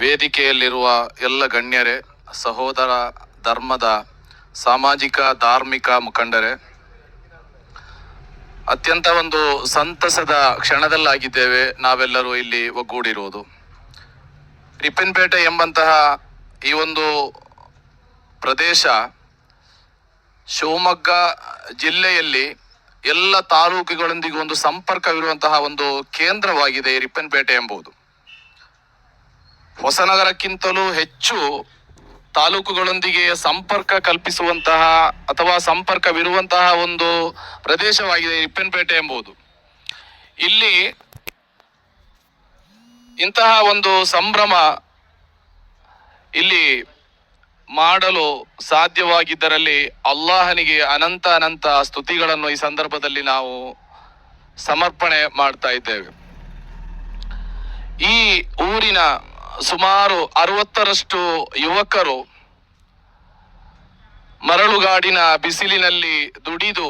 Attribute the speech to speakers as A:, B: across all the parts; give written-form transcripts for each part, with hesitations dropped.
A: ವೇದಿಕೆಯಲ್ಲಿರುವ ಎಲ್ಲ ಗಣ್ಯರೇ, ಸಹೋದರ ಧರ್ಮದ ಸಾಮಾಜಿಕ ಧಾರ್ಮಿಕ ಮುಖಂಡರೇ, ಅತ್ಯಂತ ಒಂದು ಸಂತಸದ ಕ್ಷಣದಲ್ಲಾಗಿದ್ದೇವೆ ನಾವೆಲ್ಲರೂ ಇಲ್ಲಿ ಒಗ್ಗೂಡಿರುವುದು. ರಿಪ್ಪನ್ಪೇಟೆ ಎಂಬಂತಹ ಈ ಒಂದು ಪ್ರದೇಶ ಶಿವಮೊಗ್ಗ ಜಿಲ್ಲೆಯಲ್ಲಿ ಎಲ್ಲ ತಾಲೂಕುಗಳೊಂದಿಗೆ ಒಂದು ಸಂಪರ್ಕವಿರುವಂತಹ ಒಂದು ಕೇಂದ್ರವಾಗಿದೆ ರಿಪ್ಪನ್ಪೇಟೆ ಎಂಬುದು. ಹೊಸನಗರಕ್ಕಿಂತಲೂ ಹೆಚ್ಚು ತಾಲೂಕುಗಳೊಂದಿಗೆ ಸಂಪರ್ಕ ಕಲ್ಪಿಸುವಂತಹ ಅಥವಾ ಸಂಪರ್ಕವಿರುವಂತಹ ಒಂದು ಪ್ರದೇಶವಾಗಿದೆ ರಿಪ್ಪನ್ಪೇಟೆ ಎಂಬುದು. ಇಲ್ಲಿ ಇಂತಹ ಒಂದು ಸಂಭ್ರಮ ಇಲ್ಲಿ ಮಾಡಲು ಸಾಧ್ಯವಾಗಿದ್ದರಲ್ಲಿ ಅಲ್ಲಾಹನಿಗೆ ಅನಂತ ಅನಂತ ಸ್ತುತಿಗಳನ್ನು ಈ ಸಂದರ್ಭದಲ್ಲಿ ನಾವು ಸಮರ್ಪಣೆ ಮಾಡ್ತಾ ಇದ್ದೇವೆ. ಈ ಊರಿನ ಸುಮಾರು 60ರಷ್ಟು ಯುವಕರು ಮರಳುಗಾಡಿನ ಬಿಸಿಲಿನಲ್ಲಿ ದುಡಿದು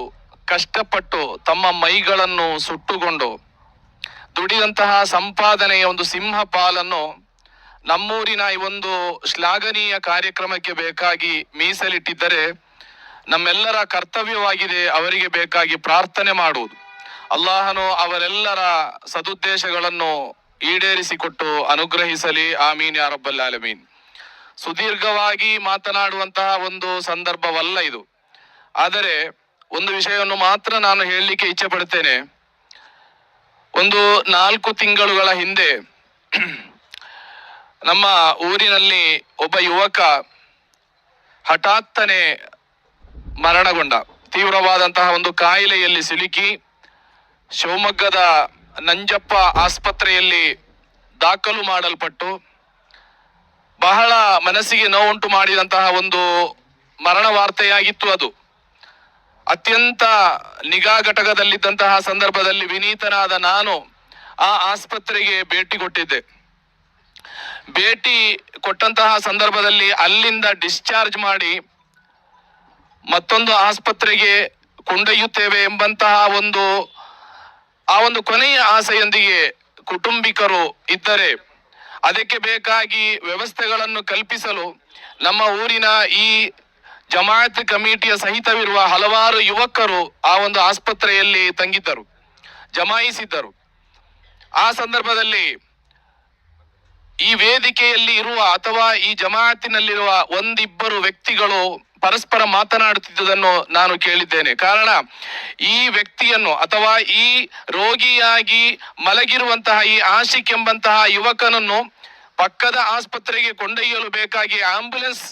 A: ಕಷ್ಟಪಟ್ಟು ತಮ್ಮ ಮೈಗಳನ್ನು ಸುಟ್ಟುಕೊಂಡು ದುಡಿದಂತಹ ಸಂಪಾದನೆಯ ಒಂದು ಸಿಂಹ ಪಾಲನ್ನು ನಮ್ಮೂರಿನ ಈ ಒಂದು ಶ್ಲಾಘನೀಯ ಕಾರ್ಯಕ್ರಮಕ್ಕೆ ಬೇಕಾಗಿ ಮೀಸಲಿಟ್ಟಿದ್ದರೆ ನಮ್ಮೆಲ್ಲರ ಕರ್ತವ್ಯವಾಗಿದೆ ಅವರಿಗೆ ಬೇಕಾಗಿ ಪ್ರಾರ್ಥನೆ ಮಾಡುವುದು. ಅಲ್ಲಾಹನು ಅವರೆಲ್ಲರ ಸದುದ್ದೇಶಗಳನ್ನು ಈಡೇರಿಸಿಕೊಟ್ಟು ಅನುಗ್ರಹಿಸಲಿ, ಆಮೀನ್ ಯಾ ರಬ್ಬಲ್ ಆಲಮೀನ್. ಸುದೀರ್ಘವಾಗಿ ಮಾತನಾಡುವಂತಹ ಒಂದು ಸಂದರ್ಭವಲ್ಲ ಇದು. ಆದರೆ ಒಂದು ವಿಷಯವನ್ನು ಮಾತ್ರ ನಾನು ಹೇಳಲಿಕ್ಕೆ ಇಚ್ಛೆ ಪಡ್ತೇನೆ. ಒಂದು 4 ತಿಂಗಳುಗಳ ಹಿಂದೆ ನಮ್ಮ ಊರಿನಲ್ಲಿ ಒಬ್ಬ ಯುವಕ ಹಠಾತ್ತನೆ ಮರಣಗೊಂಡ. ತೀವ್ರವಾದಂತಹ ಒಂದು ಕಾಯಿಲೆಯಲ್ಲಿ ಸಿಲುಕಿ ಶಿವಮೊಗ್ಗದ ನಂಜಪ್ಪ ಆಸ್ಪತ್ರೆಯಲ್ಲಿ ದಾಖಲು ಮಾಡಲ್ಪಟ್ಟು ಬಹಳ ಮನಸ್ಸಿಗೆ ನೋವುಂಟು ಮಾಡಿದಂತಹ ಒಂದು ಮರಣ ವಾರ್ತೆಯಾಗಿತ್ತು ಅದು. ಅತ್ಯಂತ ನಿಗಾ ಘಟಕದಲ್ಲಿದ್ದಂತಹ ಸಂದರ್ಭದಲ್ಲಿ ವಿನೀತನಾದ ನಾನು ಆ ಆಸ್ಪತ್ರೆಗೆ ಭೇಟಿ ಕೊಟ್ಟಿದ್ದೆ. ಭೇಟಿ ಕೊಟ್ಟಂತಹ ಸಂದರ್ಭದಲ್ಲಿ ಅಲ್ಲಿಂದ ಡಿಸ್ಚಾರ್ಜ್ ಮಾಡಿ ಮತ್ತೊಂದು ಆಸ್ಪತ್ರೆಗೆ ಕೊಂಡೊಯ್ಯುತ್ತೇವೆ ಎಂಬಂತಹ ಆ ಒಂದು ಕೊನೆಯ ಆಸೆಯೊಂದಿಗೆ ಕುಟುಂಬಿಕರು ಇದ್ದರೆ ಅದಕ್ಕೆ ಬೇಕಾಗಿ ವ್ಯವಸ್ಥೆಗಳನ್ನು ಕಲ್ಪಿಸಲು ನಮ್ಮ ಊರಿನ ಈ ಜಮಾಅತ್ ಕಮಿಟಿಯ ಸಹಿತವಿರುವ ಹಲವಾರು ಯುವಕರು ಆ ಒಂದು ಆಸ್ಪತ್ರೆಯಲ್ಲಿ ತಂಗಿದ್ದರು, ಜಮಾಯಿಸಿದ್ದರು. ಆ ಸಂದರ್ಭದಲ್ಲಿ ಈ ವೇದಿಕೆಯಲ್ಲಿ ಇರುವ ಅಥವಾ ಈ ಜಮಾಅತಿನಲ್ಲಿರುವ ಒಂದಿಬ್ಬರು ವ್ಯಕ್ತಿಗಳು ಪರಸ್ಪರ ಮಾತನಾಡುತ್ತಿದ್ದುದನ್ನು ನಾನು ಕೇಳಿದ್ದೇನೆ. ಕಾರಣ, ಈ ವ್ಯಕ್ತಿಯನ್ನು ಅಥವಾ ಈ ರೋಗಿಯಾಗಿ ಮಲಗಿರುವಂತಹ ಈ ಆಶಿಕ್ ಎಂಬಂತಹ ಯುವಕನನ್ನು ಪಕ್ಕದ ಆಸ್ಪತ್ರೆಗೆ ಕೊಂಡೊಯ್ಯಲು ಬೇಕಾಗಿ ಆಂಬ್ಯುಲೆನ್ಸ್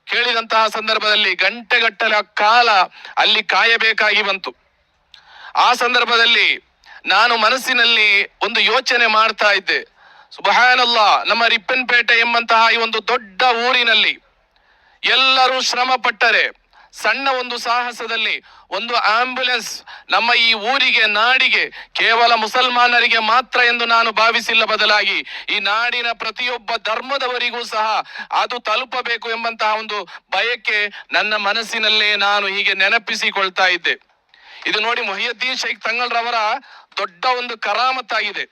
A: ಕೇಳಿದಂತಹ ಸಂದರ್ಭದಲ್ಲಿ ಗಂಟೆಗಟ್ಟಲೆ ಕಾಲ ಅಲ್ಲಿ ಕಾಯಬೇಕಾಗಿ ಬಂತು. ಆ ಸಂದರ್ಭದಲ್ಲಿ ನಾನು ಮನಸ್ಸಿನಲ್ಲಿ ಒಂದು ಯೋಚನೆ ಮಾಡ್ತಾ ಇದ್ದೆ. ಸುಬ್ಹಾನಲ್ಲಾಹ್, ನಮ್ಮ ರಿಪ್ಪನ್ಪೇಟೆ ಎಂಬಂತಹ ಈ ಒಂದು ದೊಡ್ಡ ಊರಿನಲ್ಲಿ ಎಲ್ಲರೂ ಶ್ರಮ ಪಟ್ಟರೆ ಸಣ್ಣ ಒಂದು ಸಾಹಸದಲ್ಲಿ ಒಂದು ಆಂಬ್ಯುಲೆನ್ಸ್ ನಮ್ಮ ಈ ಊರಿಗೆ, ನಾಡಿಗೆ, ಕೇವಲ ಮುಸಲ್ಮಾನರಿಗೆ ಮಾತ್ರ ಎಂದು ನಾನು ಭಾವಿಸಿಲ್ಲ. ಬದಲಾಗಿ ಈ ನಾಡಿನ ಪ್ರತಿಯೊಬ್ಬ ಧರ್ಮದವರಿಗೂ ಸಹ ಅದು ತಲುಪಬೇಕು ಎಂಬಂತಹ ಒಂದು ಬಯಕೆ ನನ್ನ ಮನಸ್ಸಿನಲ್ಲೇ ನಾನು ಹೀಗೆ ನೆನಪಿಸಿಕೊಳ್ತಾ ಇದ್ದೆ. ಇದು ನೋಡಿ, ಮೊಹಿಯುದ್ದೀನ್ ಶೇಖ್ ತಂಗಳ್ರವರ ದೊಡ್ಡ ಒಂದು ಕರಾಮತ್ತಾಗಿದೆ.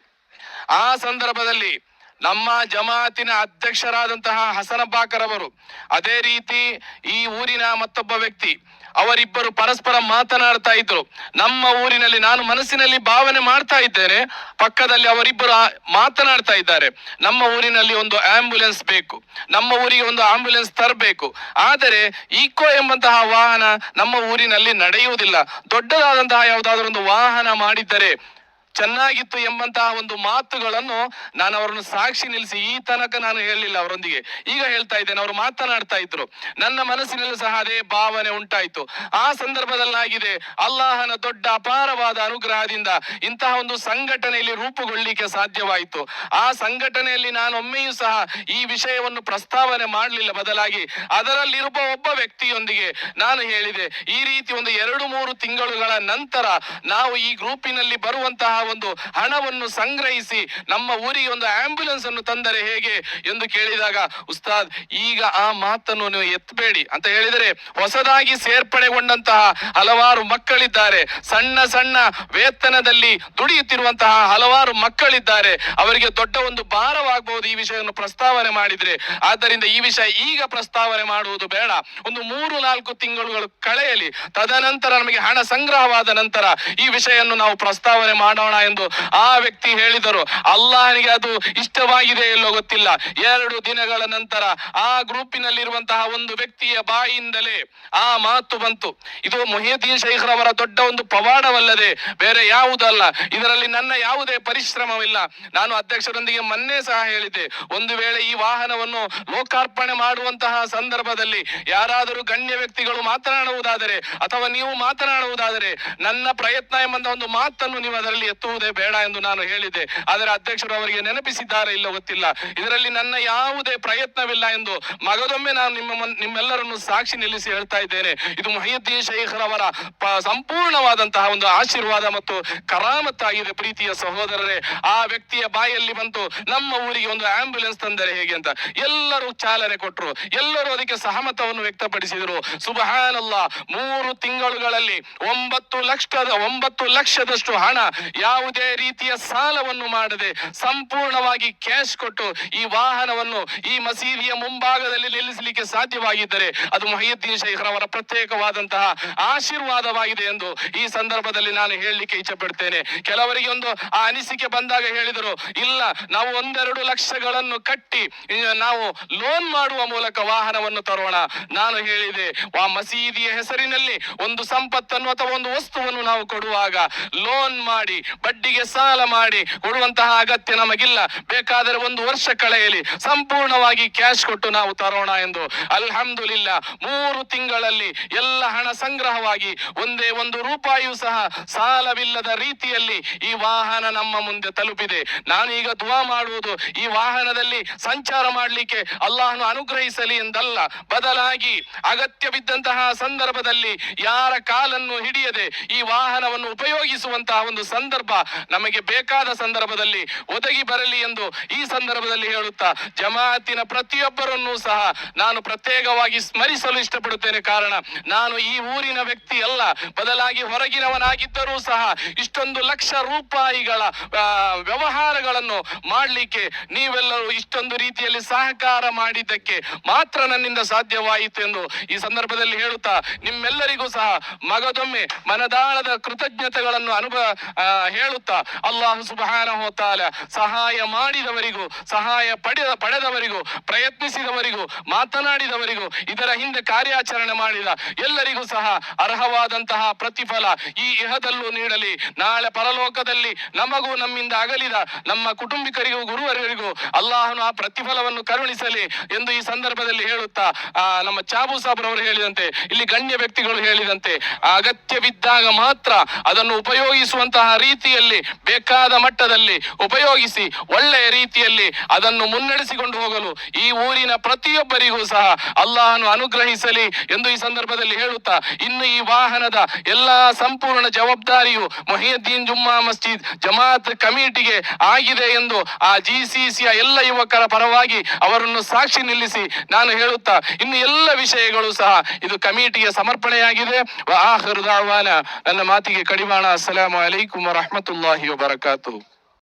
A: ಆ ಸಂದರ್ಭದಲ್ಲಿ ನಮ್ಮ ಜಮಾಅತಿನ ಅಧ್ಯಕ್ಷರಾದಂತಹ ಹಸನಬ್ಬಾಕರ್ ಅವರು, ಅದೇ ರೀತಿ ಈ ಊರಿನ ಮತ್ತೊಬ್ಬ ವ್ಯಕ್ತಿ, ಅವರಿಬ್ಬರು ಪರಸ್ಪರ ಮಾತನಾಡ್ತಾ ಇದ್ರು. ನಮ್ಮ ಊರಿನಲ್ಲಿ ನಾನು ಮನಸ್ಸಿನಲ್ಲಿ ಭಾವನೆ ಮಾಡ್ತಾ ಇದ್ದೇನೆ, ಪಕ್ಕದಲ್ಲಿ ಅವರಿಬ್ಬರು ಮಾತನಾಡ್ತಾ ಇದ್ದಾರೆ. ನಮ್ಮ ಊರಿನಲ್ಲಿ ಒಂದು ಆಂಬ್ಯುಲೆನ್ಸ್ ಬೇಕು, ನಮ್ಮ ಊರಿಗೆ ಒಂದು ಆಂಬ್ಯುಲೆನ್ಸ್ ತರಬೇಕು. ಆದರೆ ಈಕೋ ಎಂಬಂತಹ ವಾಹನ ನಮ್ಮ ಊರಿನಲ್ಲಿ ನಡೆಯುವುದಿಲ್ಲ. ದೊಡ್ಡದಾದಂತಹ ಯಾವುದಾದ್ರೂ ಒಂದು ವಾಹನ ಮಾಡಿದ್ದರೆ ಚೆನ್ನಾಗಿತ್ತು ಎಂಬಂತಹ ಒಂದು ಮಾತುಗಳನ್ನು ನಾನು ಅವರನ್ನು ಸಾಕ್ಷಿ ನಿಲ್ಲಿಸಿ ಈ ತನಕ ನಾನು ಹೇಳಲಿಲ್ಲ ಅವರೊಂದಿಗೆ. ಈಗ ಹೇಳ್ತಾ ಇದ್ದೇನೆ. ಅವರು ಮಾತನಾಡ್ತಾ ಇದ್ರು, ನನ್ನ ಮನಸ್ಸಿನಲ್ಲೂ ಸಹ ಅದೇ ಭಾವನೆ ಉಂಟಾಯ್ತು. ಆ ಸಂದರ್ಭದಲ್ಲಾಗಿದೆ ಅಲ್ಲಾಹನ ದೊಡ್ಡ ಅಪಾರವಾದ ಅನುಗ್ರಹದಿಂದ ಇಂತಹ ಒಂದು ಸಂಘಟನೆಯಲ್ಲಿ ರೂಪುಗೊಳ್ಳಿಕ್ಕೆ ಸಾಧ್ಯವಾಯಿತು. ಆ ಸಂಘಟನೆಯಲ್ಲಿ ನಾನು ಒಮ್ಮೆಯೂ ಸಹ ಈ ವಿಷಯವನ್ನು ಪ್ರಸ್ತಾವನೆ ಮಾಡಲಿಲ್ಲ. ಬದಲಾಗಿ ಅದರಲ್ಲಿರುವ ಒಬ್ಬ ವ್ಯಕ್ತಿಯೊಂದಿಗೆ ನಾನು ಹೇಳಿದೆ, ಈ ರೀತಿ ಒಂದು 2-3 ತಿಂಗಳುಗಳ ನಂತರ ನಾವು ಈ ಗ್ರೂಪಿನಲ್ಲಿ ಬರುವಂತಹ ಒಂದು ಹಣವನ್ನು ಸಂಗ್ರಹಿಸಿ ನಮ್ಮ ಊರಿಗೆ ಒಂದು ಆಂಬ್ಯುಲೆನ್ಸ್ ಅನ್ನು ತಂದರೆ ಹೇಗೆ ಎಂದು ಕೇಳಿದಾಗ, ಉಸ್ತಾದ್ ಈಗ ಆ ಮಾತನ್ನು ನೀವು ಎತ್ತಬೇಡಿ ಅಂತ ಹೇಳಿದರೆ, ಹೊಸದಾಗಿ ಸೇರ್ಪಡೆಗೊಂಡಂತಹ ಹಲವಾರು ಮಕ್ಕಳಿದ್ದಾರೆ, ಸಣ್ಣ ಸಣ್ಣ ವೇತನದಲ್ಲಿ ದುಡಿಯುತ್ತಿರುವಂತಹ ಹಲವಾರು ಮಕ್ಕಳಿದ್ದಾರೆ, ಅವರಿಗೆ ದೊಡ್ಡ ಒಂದು ಭಾರವಾಗಬಹುದು ಈ ವಿಷಯವನ್ನು ಪ್ರಸ್ತಾವನೆ ಮಾಡಿದ್ರೆ. ಆದ್ದರಿಂದ ಈ ವಿಷಯ ಈಗ ಪ್ರಸ್ತಾವನೆ ಮಾಡುವುದು ಬೇಡ, ಒಂದು 3-4 ತಿಂಗಳುಗಳು ಕಳೆಯಲಿ, ತದನಂತರ ನಮಗೆ ಹಣ ಸಂಗ್ರಹವಾದ ನಂತರ ಈ ವಿಷಯವನ್ನು ನಾವು ಪ್ರಸ್ತಾವನೆ ಮಾಡೋಣ ಎಂದು ಆ ವ್ಯಕ್ತಿ ಹೇಳಿದರು. ಅಲ್ಲಾಹನಿಗೆ ಅದು ಇಷ್ಟವಾಗಿದೆ ಎಲ್ಲೋ ಗೊತ್ತಿಲ್ಲ. 2 ದಿನಗಳ ನಂತರ ಆ ಗ್ರೂಪಿನಲ್ಲಿರುವಂತಹ ಒಂದು ವ್ಯಕ್ತಿಯ ಬಾಯಿಯಿಂದಲೇ ಆ ಮಾತು ಬಂತು. ಇದು ಮುಹಿಯುದ್ದೀನ್ ಶೈಖ್ರವರ ದೊಡ್ಡ ಒಂದು ಪವಾಡವಲ್ಲದೆ ಬೇರೆ ಯಾವುದಲ್ಲ. ಇದರಲ್ಲಿ ನನ್ನ ಯಾವುದೇ ಪರಿಶ್ರಮವಿಲ್ಲ. ನಾನು ಅಧ್ಯಕ್ಷರೊಂದಿಗೆ ಮೊನ್ನೆ ಸಹ ಹೇಳಿದ್ದೆ, ಒಂದು ವೇಳೆ ಈ ವಾಹನವನ್ನು ಲೋಕಾರ್ಪಣೆ ಮಾಡುವಂತಹ ಸಂದರ್ಭದಲ್ಲಿ ಯಾರಾದರೂ ಗಣ್ಯ ವ್ಯಕ್ತಿಗಳು ಮಾತನಾಡುವುದಾದರೆ ಅಥವಾ ನೀವು ಮಾತನಾಡುವುದಾದರೆ ನನ್ನ ಪ್ರಯತ್ನ ಎಂಬ ಒಂದು ಮಾತನ್ನು ನೀವು ಅದರಲ್ಲಿ ಎತ್ತುವುದೇ ಬೇಡ ಎಂದು ನಾನು ಹೇಳಿದ್ದೆ. ಆದರೆ ಅಧ್ಯಕ್ಷರು ಅವರಿಗೆ ನೆನಪಿಸಿದ್ದಾರೆ ಇಲ್ಲ ಗೊತ್ತಿಲ್ಲ, ಇದರಲ್ಲಿ ನನ್ನ ಯಾವುದೇ ಪ್ರಯತ್ನವಿಲ್ಲ ಎಂದು ಮಗದೊಮ್ಮೆ ನಾನು ನಿಮ್ಮೆಲ್ಲರನ್ನು ಸಾಕ್ಷಿ ನಿಲ್ಲಿಸಿ ಹೇಳ್ತಾ ಇದ್ದೇನೆ. ಇದು ಮುಹಿಯುದ್ದೀನ್ ಶೈಖ್ರವರ ಸಂಪೂರ್ಣವಾದಂತಹ ಒಂದು ಆಶೀರ್ವಾದ ಮತ್ತು ಕರಾಮತ್ತಾಗಿದೆ. ಪ್ರೀತಿಯ ಸಹೋದರರೇ, ಆ ವ್ಯಕ್ತಿಯ ಬಾಯಲ್ಲಿ ಬಂತು ನಮ್ಮ ಊರಿಗೆ ಒಂದು ಆಂಬ್ಯುಲೆನ್ಸ್ ತಂದರೆ ಹೇಗೆ ಅಂತ. ಎಲ್ಲರೂ ಚಾಲನೆ ಕೊಟ್ಟರು, ಎಲ್ಲರೂ ಅದಕ್ಕೆ ಸಹಮತವನ್ನು ವ್ಯಕ್ತಪಡಿಸಿದರು. ಸುಬ್ಹಾನಲ್ಲಾ, 3 ತಿಂಗಳುಗಳಲ್ಲಿ 9 ಲಕ್ಷದಷ್ಟು ಹಣ ಯಾವುದೇ ರೀತಿಯ ಸಾಲವನ್ನು ಮಾಡದೆ ಸಂಪೂರ್ಣವಾಗಿ ಕ್ಯಾಶ್ ಕೊಟ್ಟು ಈ ವಾಹನವನ್ನು ಈ ಮಸೀದಿಯ ಮುಂಭಾಗದಲ್ಲಿ ನಿಲ್ಲಿಸಲಿಕ್ಕೆ ಸಾಧ್ಯವಾಗಿದ್ದರೆ ಅದು ಮುಹಿಯುದ್ದೀನ್ ಶೈಖ್ರವರ ಪ್ರತ್ಯೇಕವಾದಂತಹ ಆಶೀರ್ವಾದವಾಗಿದೆ ಎಂದು ಈ ಸಂದರ್ಭದಲ್ಲಿ ನಾನು ಹೇಳಲಿಕ್ಕೆ ಇಚ್ಛೆ ಪಡ್ತೇನೆ. ಕೆಲವರಿಗೆ ಒಂದು ಆ ಅನಿಸಿಕೆ ಬಂದಾಗ ಹೇಳಿದರು, ಇಲ್ಲ ನಾವು 1-2 ಲಕ್ಷಗಳನ್ನು ಕಟ್ಟಿ ನಾವು ಲೋನ್ ಮಾಡುವ ಮೂಲಕ ವಾಹನವನ್ನು ತರೋಣ. ನಾನು ಹೇಳಿದೆ, ಆ ಮಸೀದಿಯ ಹೆಸರಿನಲ್ಲಿ ಒಂದು ಸಂಪತ್ತನ್ನು ಅಥವಾ ಒಂದು ವಸ್ತುವನ್ನು ನಾವು ಕೊಡುವಾಗ ಲೋನ್ ಮಾಡಿ ಬಡ್ಡಿಗೆ ಸಾಲ ಮಾಡಿ ಕೊಡುವಂತಹ ಅಗತ್ಯ ನಮಗಿಲ್ಲ. ಬೇಕಾದರೆ 1 ವರ್ಷ ಕಳೆಯಲಿ, ಸಂಪೂರ್ಣವಾಗಿ ಕ್ಯಾಶ್ ಕೊಟ್ಟು ನಾವು ತರೋಣ ಎಂದು. ಅಲ್ಹಮ್ದುಲಿಲ್ಲಾ, 3 ತಿಂಗಳಲ್ಲಿ ಎಲ್ಲ ಹಣ ಸಂಗ್ರಹವಾಗಿ ಒಂದೇ 1 ರೂಪಾಯಿಯೂ ಸಹ ಸಾಲವಿಲ್ಲದ ರೀತಿಯಲ್ಲಿ ಈ ವಾಹನ ನಮ್ಮ ಮುಂದೆ ತಲುಪಿದೆ. ನಾನು ಈಗ ದುವಾ ಮಾಡುವುದು ಈ ವಾಹನದಲ್ಲಿ ಸಂಚಾರ ಮಾಡಲಿಕ್ಕೆ ಅಲ್ಲಾಹನು ಅನುಗ್ರಹಿಸಲಿ ಎಂದಲ್ಲ, ಬದಲಾಗಿ ಅಗತ್ಯವಿದ್ದಂತಹ ಸಂದರ್ಭದಲ್ಲಿ ಯಾರ ಕಾಲನ್ನು ಹಿಡಿಯದೆ ಈ ವಾಹನವನ್ನು ಉಪಯೋಗಿಸುವಂತಹ ಒಂದು ಸಂದರ್ಭ ನಮಗೆ ಬೇಕಾದ ಸಂದರ್ಭದಲ್ಲಿ ಒದಗಿ ಬರಲಿ ಎಂದು ಈ ಸಂದರ್ಭದಲ್ಲಿ ಹೇಳುತ್ತಾ, ಜಮಾಅತಿನ ಪ್ರತಿಯೊಬ್ಬರನ್ನೂ ಸಹ ನಾನು ಪ್ರತ್ಯೇಕವಾಗಿ ಸ್ಮರಿಸಲು ಇಷ್ಟಪಡುತ್ತೇನೆ. ಕಾರಣ ನಾನು ಈ ಊರಿನ ವ್ಯಕ್ತಿ ಅಲ್ಲ, ಬದಲಾಗಿ ಹೊರಗಿನವನಾಗಿದ್ದರೂ ಸಹ ಇಷ್ಟೊಂದು ಲಕ್ಷ ರೂಪಾಯಿಗಳ ವ್ಯವಹಾರಗಳನ್ನು ಮಾಡಲಿಕ್ಕೆ ನೀವೆಲ್ಲರೂ ಇಷ್ಟೊಂದು ರೀತಿಯಲ್ಲಿ ಸಹಕಾರ ಮಾಡಿದ್ದಕ್ಕೆ ಮಾತ್ರ ನನ್ನಿಂದ ಸಾಧ್ಯವಾಯಿತು ಎಂದು ಈ ಸಂದರ್ಭದಲ್ಲಿ ಹೇಳುತ್ತಾ, ನಿಮ್ಮೆಲ್ಲರಿಗೂ ಸಹ ಮಗದೊಮ್ಮೆ ಮನದಾಳದ ಕೃತಜ್ಞತೆಗಳನ್ನು ಹೇಳುತ್ತಾ, ಅಲ್ಲಾಹು ಸುಬ್ಹಾನಹು ವ ತಆಲಾ ಸಹಾಯ ಮಾಡಿದವರಿಗೂ ಸಹಾಯ ಪಡೆದವರಿಗೂ ಪ್ರಯತ್ನಿಸಿದವರಿಗೂ ಮಾತನಾಡಿದವರಿಗೂ ಇದರ ಹಿಂದೆ ಕಾರ್ಯಾಚರಣೆ ಮಾಡಿದ ಎಲ್ಲರಿಗೂ ಸಹ ಅರ್ಹವಾದಂತಹ ಪ್ರತಿಫಲ ಈ ಇಹದಲ್ಲೂ ನೀಡಲಿ, ನಾಳೆ ಪರಲೋಕದಲ್ಲಿ ನಮಗೂ ನಮ್ಮಿಂದ ಅಗಲಿದ ನಮ್ಮ ಕುಟುಂಬಿಕರಿಗೂ ಗುರುವರಿಗೂ ಅಲ್ಲಾಹನು ಆ ಪ್ರತಿಫಲವನ್ನು ಕರುಣಿಸಲಿ ಎಂದು ಈ ಸಂದರ್ಭದಲ್ಲಿ ಹೇಳುತ್ತಾ, ನಮ್ಮ ಚಾಬು ಸಾಬ್ರವರು ಹೇಳಿದಂತೆ, ಇಲ್ಲಿ ಗಣ್ಯ ವ್ಯಕ್ತಿಗಳು ಹೇಳಿದಂತೆ, ಅಗತ್ಯವಿದ್ದಾಗ ಮಾತ್ರ ಅದನ್ನು ಉಪಯೋಗಿಸುವಂತಹ ರೀತಿಯಲ್ಲಿ ಬೇಕಾದ ಮಟ್ಟದಲ್ಲಿ ಉಪಯೋಗಿಸಿ ಒಳ್ಳೆಯ ರೀತಿಯಲ್ಲಿ ಅದನ್ನು ಮುನ್ನಡೆಸಿಕೊಂಡು ಹೋಗಲು ಈ ಊರಿನ ಪ್ರತಿಯೊಬ್ಬರಿಗೂ ಸಹ ಅಲ್ಲಾಹನು ಅನುಗ್ರಹಿಸಲಿ ಎಂದು ಈ ಸಂದರ್ಭದಲ್ಲಿ ಹೇಳುತ್ತಾ, ಇನ್ನು ಈ ವಾಹನದ ಎಲ್ಲಾ ಸಂಪೂರ್ಣ ಜವಾಬ್ದಾರಿಯು ಮುಹಿಯುದ್ದೀನ್ ಜುಮ್ಮಾ ಮಸ್ಜಿದ್ ಜಮಾತ್ ಕಮಿಟಿಗೆ ಆಗಿದೆ ಎಂದು ಆ GCCಯ ಎಲ್ಲ ಯುವಕರ ಪರವಾಗಿ ಅವರನ್ನು ಸಾಕ್ಷಿ ನಿಲ್ಲಿಸಿ ನಾನು ಹೇಳುತ್ತಾ, ಇನ್ನು ಎಲ್ಲ ವಿಷಯಗಳು ಸಹ ಇದು ಕಮಿಟಿಗೆ ಸಮರ್ಪಣೆಯಾಗಿದೆ. ಆಖಿರು ದಾವಾನಾ, ನನ್ನ ಮಾತಿಗೆ ಕಡಿವಾಣ. ಅಸ್ಸಲಾಮು ಅಲೈಕುಂ ವರಹಮತುಲ್ಲಾಹಿ ವಬರಕಾತುಹು.